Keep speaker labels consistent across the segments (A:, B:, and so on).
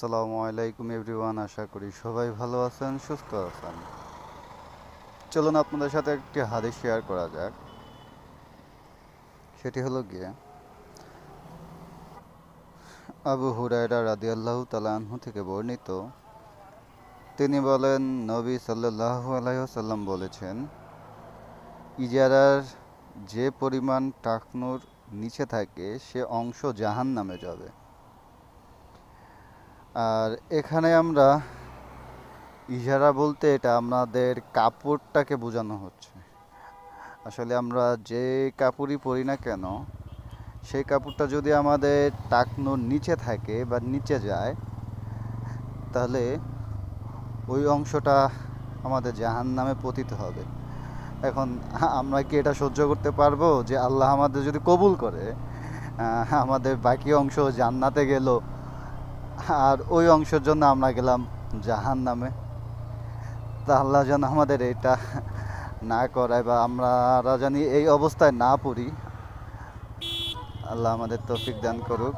A: আসসালামু আলাইকুম এভরিওয়ান, আশা করি সবাই ভালো আছেন, সুস্থ আছেন। চলুন আপনাদের সাথে একটি হাদিস শেয়ার করা যাক। সেটি হলো গিয়ে আবু হুরায়রা রাদিয়াল্লাহু তাআলা আনহু থেকে বর্ণিত। তিনি বলেন, নবী সাল্লাল্লাহু আলাইহি ওয়াসাল্লাম বলেছেন, ইজারার যে পরিমাণ টাকনুর নিচে থাকে সে অংশ জাহান্নামে যাবে। আর এখানে আমরা ইজারা বলতে এটা আমাদের কাপড়টাকে বোঝানো হচ্ছে। আসলে আমরা যে কাপড়ই পরি না কেন, সেই কাপড়টা যদি আমাদের টাকনুর নিচে থাকে বা নিচে যায়, তাহলে ওই অংশটা আমাদের জাহান্নামে পতিত হবে। এখন আমরা কি এটা সহ্য করতে পারবো যে আল্লাহ আমাদের যদি কবুল করে, আমাদের বাকি অংশ জান্নাতে গেল আর ওই অংশের জন্য আমরা গেলাম জাহান্নামে? তা আল্লাহ যেন আমাদের এটা না করায় বা আমরা জানি এই অবস্থায় না পড়ি। আল্লাহ আমাদের তৌফিক দান করুক।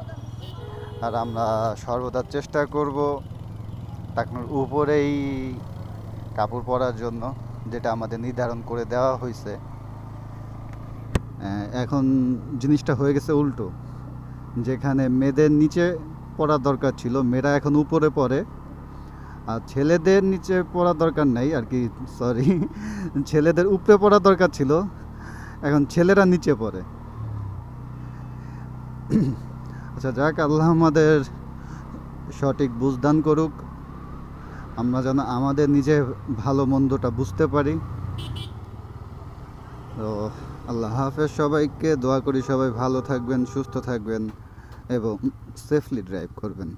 A: আর আমরা সর্বদা চেষ্টা করব টাকনুর উপরেই কাপড় পরার জন্য, যেটা আমাদের নির্ধারণ করে দেওয়া হয়েছে। এখন জিনিসটা হয়ে গেছে উল্টো, যেখানে মেয়েদের নিচে পরার দরকার ছিল মেয়েরা এখন উপরে পরে, আর ছেলেদের নিচে পড়ার দরকার নেই আর কি, সরি, ছেলেদের উপরে পড়ার দরকার ছিল, এখন ছেলেরা নিচে পড়ে। আচ্ছা যাক, আল্লাহ আমাদের সঠিক বুঝদান করুক, আমরা যেন আমাদের নিজে ভালো মন্দটা বুঝতে পারি। তো আল্লাহ হাফেজ সবাইকে, দোয়া করি সবাই ভালো থাকবেন, সুস্থ থাকবেন এবং সেফলি ড্রাইভ করবেন।